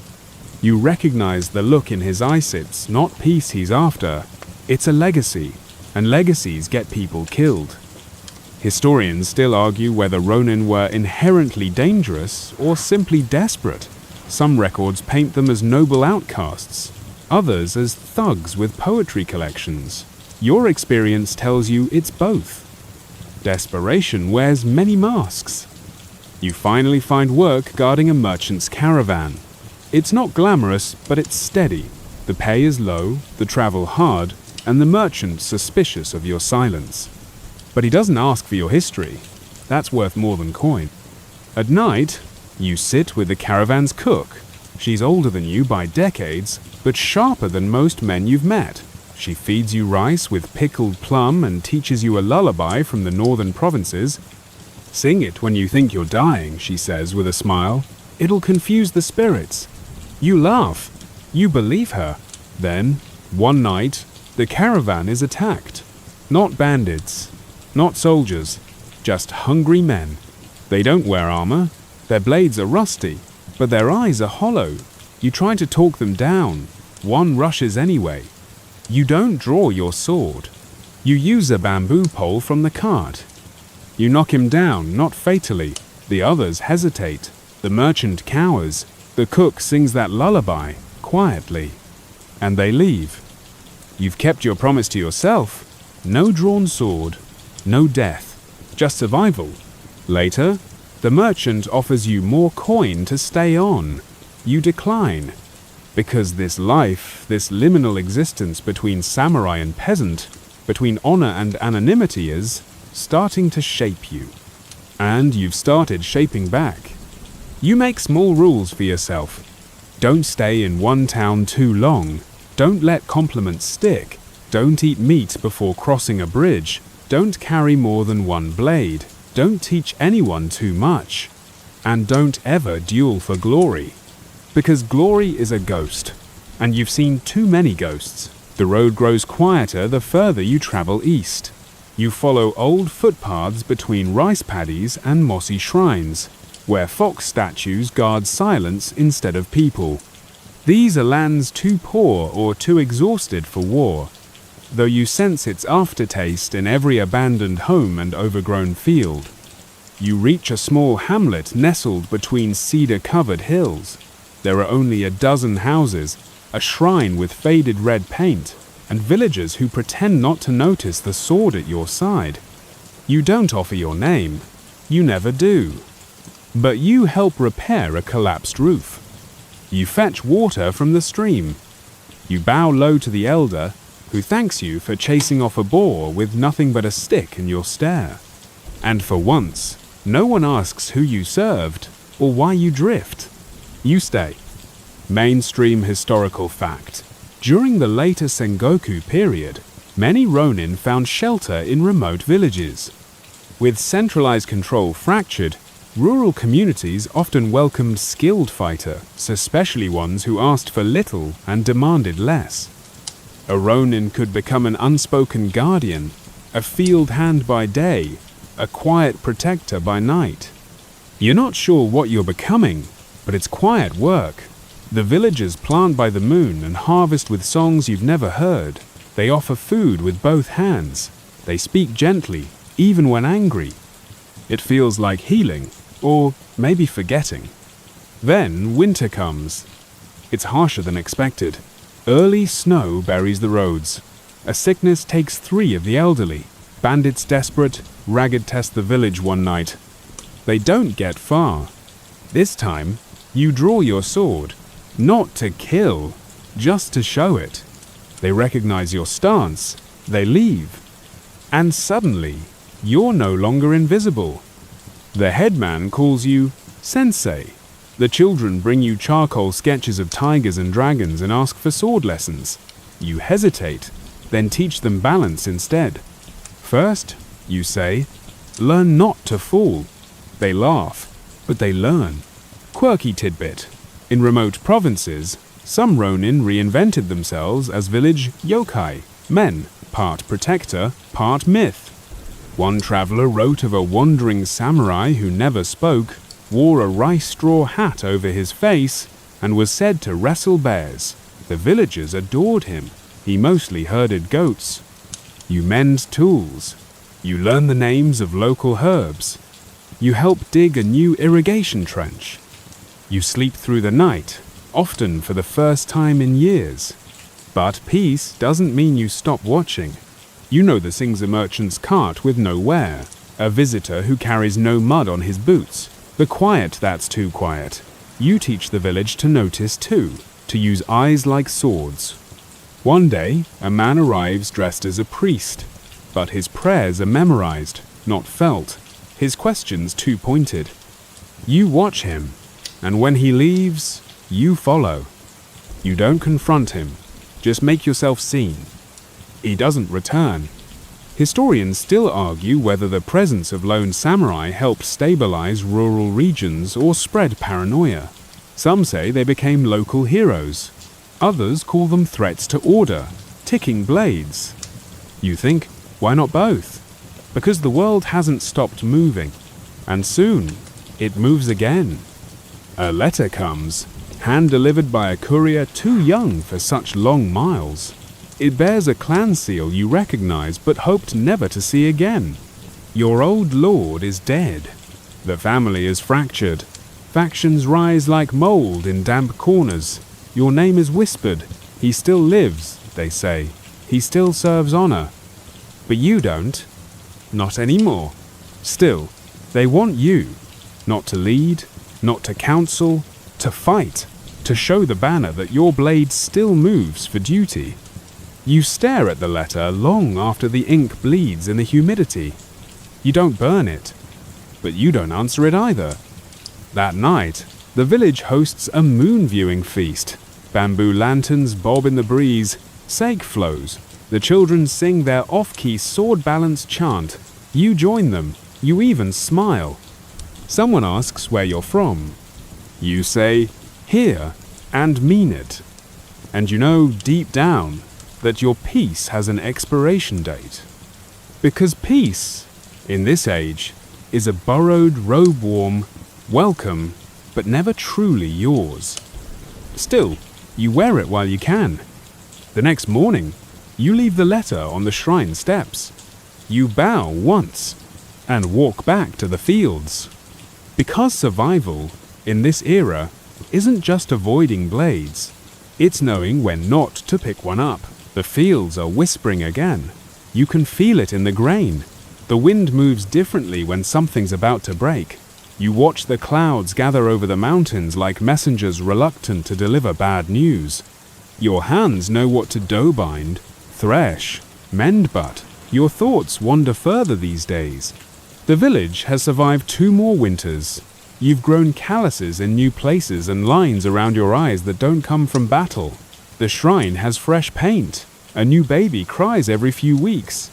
You recognize the look in his eyes. It's not peace he's after. It's a legacy, and legacies get people killed. Historians still argue whether Ronin were inherently dangerous or simply desperate. Some records paint them as noble outcasts, others as thugs with poetry collections. Your experience tells you it's both. Desperation wears many masks. You finally find work guarding a merchant's caravan. It's not glamorous, but it's steady. The pay is low, the travel hard, and the merchant suspicious of your silence. But he doesn't ask for your history. That's worth more than coin. At night, you sit with the caravan's cook. She's older than you by decades, but sharper than most men you've met. She feeds you rice with pickled plum and teaches you a lullaby from the northern provinces. Sing it when you think you're dying, she says with a smile. It'll confuse the spirits. You laugh. You believe her. Then, one night, the caravan is attacked. Not bandits, not soldiers, just hungry men. They don't wear armor. Their blades are rusty, but their eyes are hollow. You try to talk them down. One rushes anyway. You don't draw your sword. You use a bamboo pole from the cart. You knock him down, not fatally. The others hesitate. The merchant cowers. The cook sings that lullaby, quietly. And they leave. You've kept your promise to yourself. No drawn sword, no death, just survival. Later, the merchant offers you more coin to stay on. You decline. Because this life, this liminal existence between samurai and peasant, between honor and anonymity is starting to shape you. And you've started shaping back. You make small rules for yourself. Don't stay in one town too long. Don't let compliments stick. Don't eat meat before crossing a bridge. Don't carry more than one blade. Don't teach anyone too much. And don't ever duel for glory. Because glory is a ghost, and you've seen too many ghosts. The road grows quieter the further you travel east. You follow old footpaths between rice paddies and mossy shrines, where fox statues guard silence instead of people. These are lands too poor or too exhausted for war, though you sense its aftertaste in every abandoned home and overgrown field. You reach a small hamlet nestled between cedar-covered hills. There are only a dozen houses, a shrine with faded red paint, and villagers who pretend not to notice the sword at your side. You don't offer your name. You never do. But you help repair a collapsed roof. You fetch water from the stream. You bow low to the elder, who thanks you for chasing off a boar with nothing but a stick in your stare. And for once, no one asks who you served or why you drift. You stay. Mainstream historical fact. During the later Sengoku period, many Ronin found shelter in remote villages. With centralized control fractured, rural communities often welcomed skilled fighters, especially ones who asked for little and demanded less. A Ronin could become an unspoken guardian, a field hand by day, a quiet protector by night. You're not sure what you're becoming, but it's quiet work. The villagers plant by the moon and harvest with songs you've never heard. They offer food with both hands. They speak gently, even when angry. It feels like healing, or maybe forgetting. Then winter comes. It's harsher than expected. Early snow buries the roads. A sickness takes 3 of the elderly. Bandits desperate, ragged test the village one night. They don't get far. This time, you draw your sword, not to kill, just to show it. They recognize your stance, they leave. And suddenly, you're no longer invisible. The headman calls you Sensei. The children bring you charcoal sketches of tigers and dragons and ask for sword lessons. You hesitate, then teach them balance instead. First, you say, learn not to fall. They laugh, but they learn. Quirky tidbit. In remote provinces, some Ronin reinvented themselves as village yokai, men, part protector, part myth. One traveler wrote of a wandering samurai who never spoke, wore a rice straw hat over his face, and was said to wrestle bears. The villagers adored him. He mostly herded goats. You mend tools. You learn the names of local herbs. You help dig a new irrigation trench. You sleep through the night, often for the first time in years. But peace doesn't mean you stop watching. You know the Singsa merchant's cart with no wear, a visitor who carries no mud on his boots, the quiet that's too quiet. You teach the village to notice too, to use eyes like swords. One day, a man arrives dressed as a priest, but his prayers are memorized, not felt, his questions too pointed. You watch him, and when he leaves, you follow. You don't confront him, just make yourself seen. He doesn't return. Historians still argue whether the presence of lone samurai helped stabilize rural regions or spread paranoia. Some say they became local heroes. Others call them threats to order, ticking blades. You think, why not both? Because the world hasn't stopped moving, and soon it moves again. A letter comes, hand-delivered by a courier too young for such long miles. It bears a clan seal you recognize but hoped never to see again. Your old lord is dead. The family is fractured. Factions rise like mold in damp corners. Your name is whispered. He still lives, they say. He still serves honor. But you don't. Not anymore. Still, they want you. Not to lead, not to counsel, to fight, to show the banner that your blade still moves for duty. You stare at the letter long after the ink bleeds in the humidity. You don't burn it, but you don't answer it either. That night, the village hosts a moon viewing feast. Bamboo lanterns bob in the breeze, sake flows. The children sing their off-key sword balance chant. You join them, you even smile. Someone asks where you're from. You say, here, and mean it. And you know deep down that your peace has an expiration date. Because peace, in this age, is a borrowed, robe-warm, welcome, but never truly yours. Still, you wear it while you can. The next morning, you leave the letter on the shrine steps. You bow once and walk back to the fields. Because survival, in this era, isn't just avoiding blades. It's knowing when not to pick one up. The fields are whispering again. You can feel it in the grain. The wind moves differently when something's about to break. You watch the clouds gather over the mountains like messengers reluctant to deliver bad news. Your hands know what to dough bind, thresh, mend but. Your thoughts wander further these days. The village has survived 2 more winters. You've grown calluses in new places and lines around your eyes that don't come from battle. The shrine has fresh paint. A new baby cries every few weeks.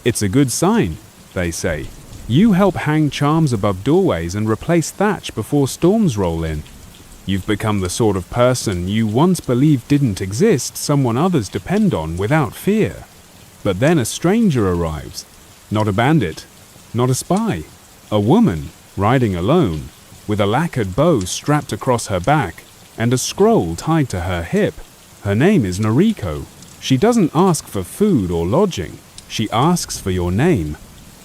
It's a good sign, they say. You help hang charms above doorways and replace thatch before storms roll in. You've become the sort of person you once believed didn't exist someone others depend on without fear. But then a stranger arrives. Not a bandit, not a spy. A woman, riding alone, with a lacquered bow strapped across her back and a scroll tied to her hip. Her name is Noriko. She doesn't ask for food or lodging. She asks for your name.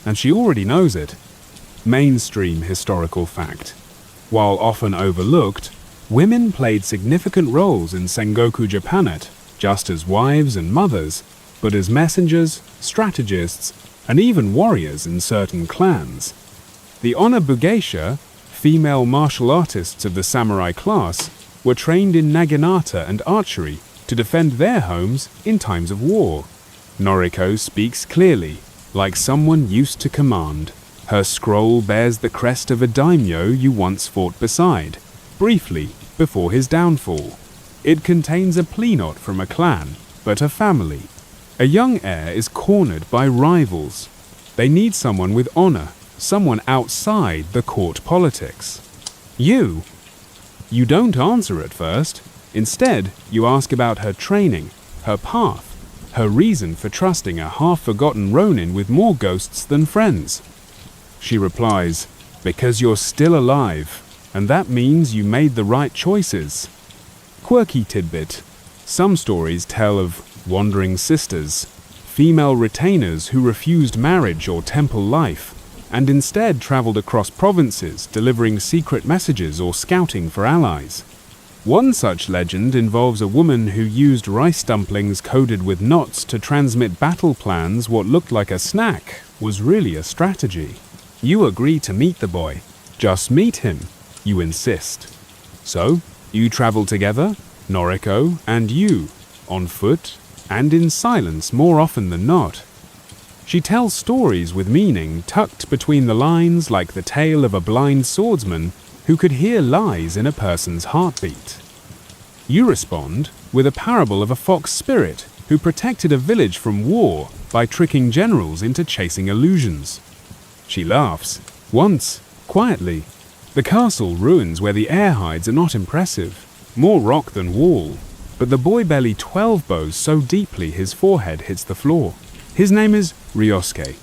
And she already knows it. Mainstream historical fact. While often overlooked, women played significant roles in Sengoku Japanate, just as wives and mothers, but as messengers, strategists, and even warriors in certain clans. The Onabugeisha, female martial artists of the samurai class, were trained in naginata and archery to defend their homes in times of war. Noriko speaks clearly, like someone used to command. Her scroll bears the crest of a daimyo you once fought beside, briefly before his downfall. It contains a plea not from a clan, but a family. A young heir is cornered by rivals. They need someone with honor, someone outside the court politics. You don't answer at first. Instead, you ask about her training, her path, her reason for trusting a half-forgotten Ronin with more ghosts than friends. She replies, because you're still alive, and that means you made the right choices. Quirky tidbit. Some stories tell of wandering sisters, female retainers who refused marriage or temple life, and instead traveled across provinces delivering secret messages or scouting for allies. One such legend involves a woman who used rice dumplings coated with knots to transmit battle plans. What looked like a snack was really a strategy. You agree to meet the boy. Just meet him, you insist. So, you travel together, Noriko and you, on foot and in silence more often than not. She tells stories with meaning tucked between the lines like the tale of a blind swordsman who could hear lies in a person's heartbeat. You respond with a parable of a fox spirit who protected a village from war by tricking generals into chasing illusions. She laughs, once, quietly. The castle ruins where the air hides are not impressive, more rock than wall, but the boy belly 12 bows so deeply his forehead hits the floor. His name is Ryosuke.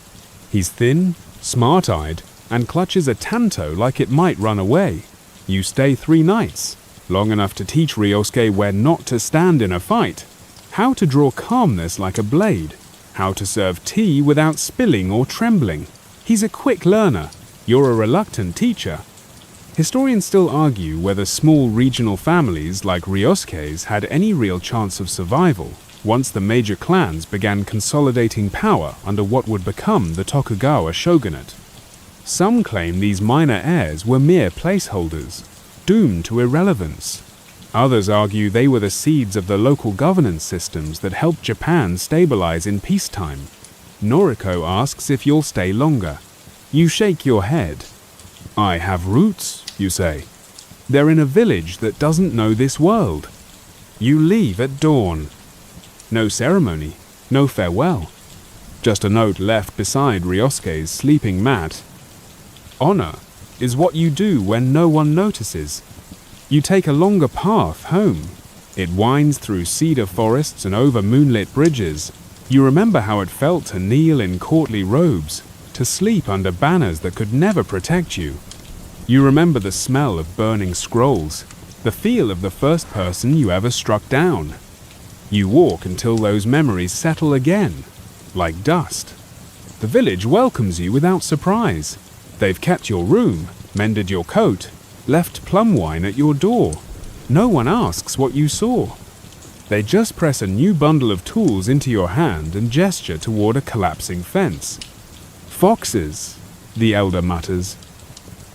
He's thin, smart-eyed, and clutches a tanto like it might run away. You stay 3 nights, long enough to teach Ryosuke where not to stand in a fight, how to draw calmness like a blade, how to serve tea without spilling or trembling. He's a quick learner. You're a reluctant teacher. Historians still argue whether small regional families like Ryosuke's had any real chance of survival once the major clans began consolidating power under what would become the Tokugawa shogunate. Some claim these minor heirs were mere placeholders, doomed to irrelevance. Others argue they were the seeds of the local governance systems that helped Japan stabilize in peacetime. Noriko asks if you'll stay longer. You shake your head. I have roots, you say. They're in a village that doesn't know this world. You leave at dawn. No ceremony, no farewell. Just a note left beside Ryosuke's sleeping mat. Honor is what you do when no one notices. You take a longer path home. It winds through cedar forests and over moonlit bridges. You remember how it felt to kneel in courtly robes, to sleep under banners that could never protect you. You remember the smell of burning scrolls, the feel of the first person you ever struck down. You walk until those memories settle again, like dust. The village welcomes you without surprise. They've kept your room, mended your coat, left plum wine at your door. No one asks what you saw. They just press a new bundle of tools into your hand and gesture toward a collapsing fence. Foxes, the elder mutters.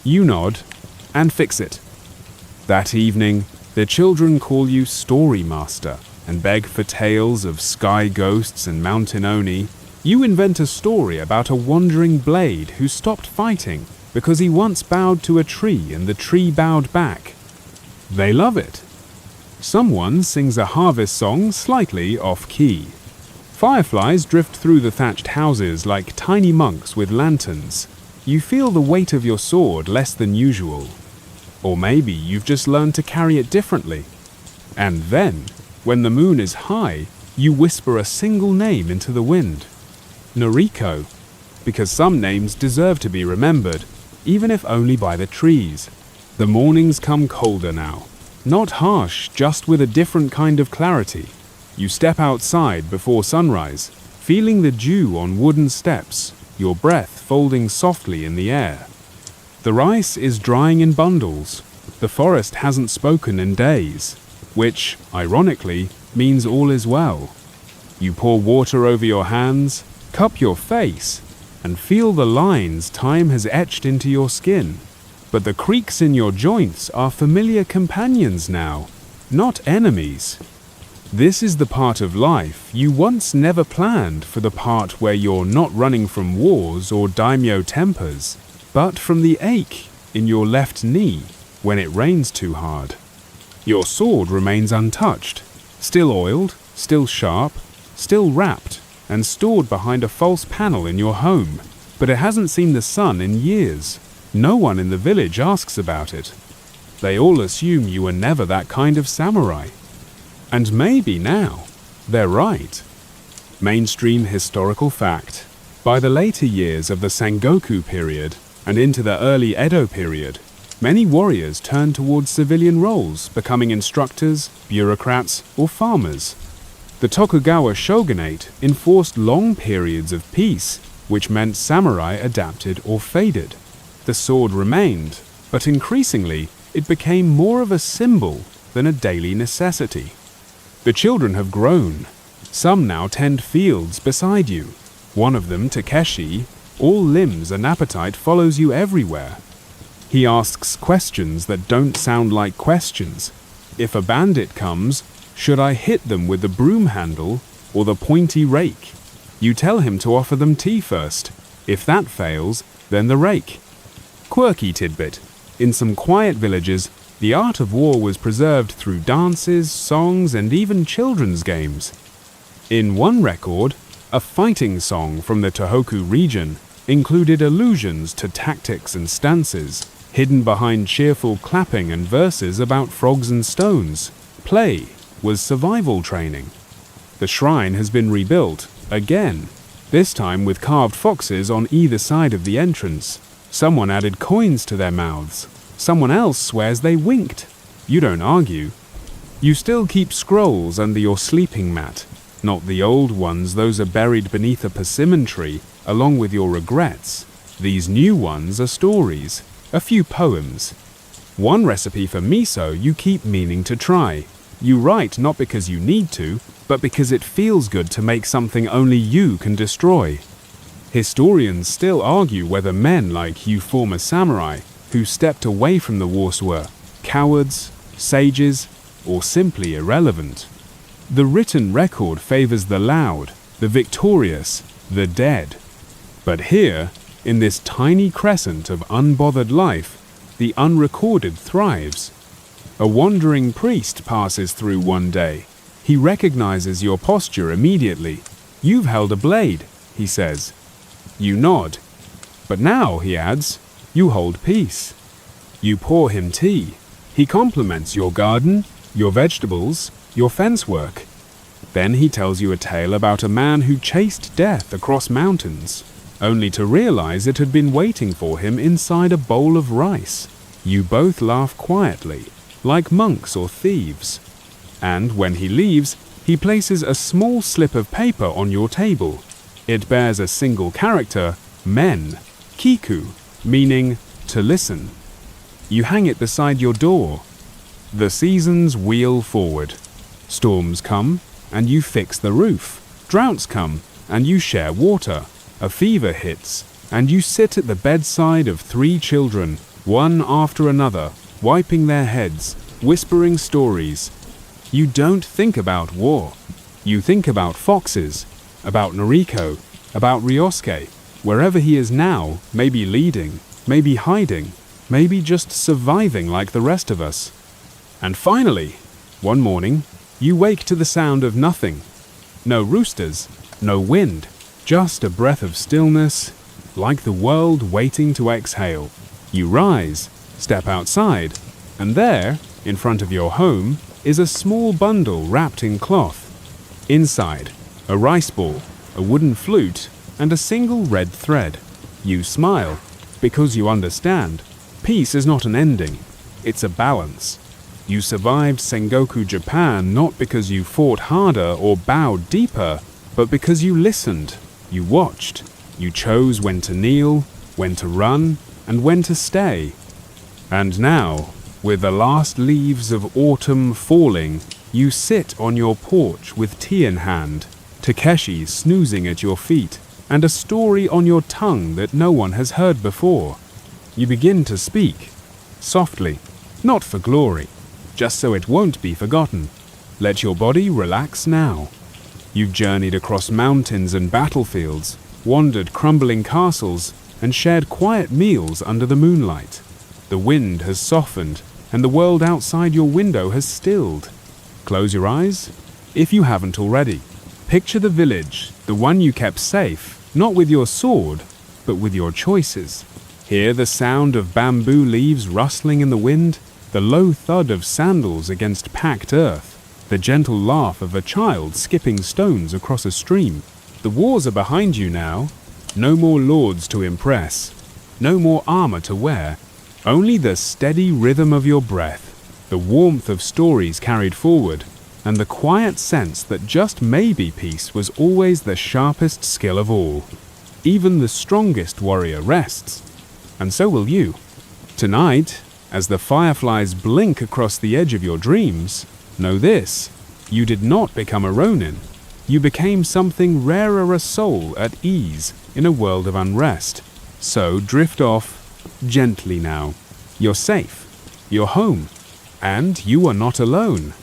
You nod and fix it. That evening, the children call you Story Master and beg for tales of sky ghosts and mountain oni. You invent a story about a wandering blade who stopped fighting because he once bowed to a tree and the tree bowed back. They love it. Someone sings a harvest song slightly off-key. Fireflies drift through the thatched houses like tiny monks with lanterns. You feel the weight of your sword less than usual. Or maybe you've just learned to carry it differently. And then, when the moon is high, you whisper a single name into the wind. Noriko, because some names deserve to be remembered, even if only by the trees. The mornings come colder now. Not harsh, just with a different kind of clarity. You step outside before sunrise, feeling the dew on wooden steps, your breath folding softly in the air. The rice is drying in bundles. The forest hasn't spoken in days, which, ironically, means all is well. You pour water over your hands, cup your face, and feel the lines time has etched into your skin. But the creaks in your joints are familiar companions now, not enemies. This is the part of life you once never planned, for the part where you're not running from wars or daimyo tempers, but from the ache in your left knee when it rains too hard. Your sword remains untouched, still oiled, still sharp, still wrapped, and stored behind a false panel in your home, but it hasn't seen the sun in years. No one in the village asks about it. They all assume you were never that kind of samurai. And maybe now, they're right. Mainstream historical fact. By the later years of the Sengoku period and into the early Edo period, many warriors turned towards civilian roles, becoming instructors, bureaucrats, or farmers. The Tokugawa shogunate enforced long periods of peace, which meant samurai adapted or faded. The sword remained, but increasingly it became more of a symbol than a daily necessity. The children have grown. Some now tend fields beside you. One of them, Takeshi, all limbs and appetite, follows you everywhere. He asks questions that don't sound like questions. If a bandit comes, should I hit them with the broom handle or the pointy rake? You tell him to offer them tea first. If that fails, then the rake. Quirky tidbit. In some quiet villages, the art of war was preserved through dances, songs, and even children's games. In one record, a fighting song from the Tohoku region included allusions to tactics and stances, hidden behind cheerful clapping and verses about frogs and stones. Play was survival training. The shrine has been rebuilt, again, this time with carved foxes on either side of the entrance. Someone added coins to their mouths. Someone else swears they winked. You don't argue. You still keep scrolls under your sleeping mat. Not the old ones, those are buried beneath a persimmon tree, along with your regrets. These new ones are stories, a few poems. One recipe for miso you keep meaning to try. You write not because you need to, but because it feels good to make something only you can destroy. Historians still argue whether men like you former samurai, who stepped away from the wars, were cowards, sages, or simply irrelevant. The written record favors the loud, the victorious, the dead. But here, in this tiny crescent of unbothered life, the unrecorded thrives. A wandering priest passes through one day. He recognizes your posture immediately. "You've held a blade," he says. You nod. "But now," he adds, "you hold peace." You pour him tea. He compliments your garden, your vegetables, your fence work. Then he tells you a tale about a man who chased death across mountains, only to realize it had been waiting for him inside a bowl of rice. You both laugh quietly, like monks or thieves. And when he leaves, he places a small slip of paper on your table. It bears a single character, men, kiku, meaning to listen. You hang it beside your door. The seasons wheel forward. Storms come, and you fix the roof. Droughts come, and you share water. A fever hits, and you sit at the bedside of 3 children, one after another, wiping their heads, whispering stories. You don't think about war. You think about foxes, about Noriko, about Ryosuke, wherever he is now, maybe leading, maybe hiding, maybe just surviving like the rest of us. And finally, one morning, you wake to the sound of nothing. No roosters, no wind, just a breath of stillness, like the world waiting to exhale. You rise, step outside, and there, in front of your home, is a small bundle wrapped in cloth. Inside, a rice ball, a wooden flute, and a single red thread. You smile, because you understand. Peace is not an ending, it's a balance. You survived Sengoku Japan not because you fought harder or bowed deeper, but because you listened, you watched, you chose when to kneel, when to run, and when to stay. And now, with the last leaves of autumn falling, you sit on your porch with tea in hand, Takeshi snoozing at your feet, and a story on your tongue that no one has heard before. You begin to speak, softly, not for glory, just so it won't be forgotten. Let your body relax now. You've journeyed across mountains and battlefields, wandered crumbling castles, and shared quiet meals under the moonlight. The wind has softened, and the world outside your window has stilled. Close your eyes, if you haven't already. Picture the village, the one you kept safe, not with your sword, but with your choices. Hear the sound of bamboo leaves rustling in the wind, the low thud of sandals against packed earth, the gentle laugh of a child skipping stones across a stream. The wars are behind you now. No more lords to impress, no more armor to wear, only the steady rhythm of your breath, the warmth of stories carried forward, and the quiet sense that just maybe peace was always the sharpest skill of all. Even the strongest warrior rests, and so will you. Tonight, as the fireflies blink across the edge of your dreams, know this: you did not become a Ronin. You became something rarer, a soul at ease in a world of unrest. So drift off gently now. You're safe. You're home. And you are not alone.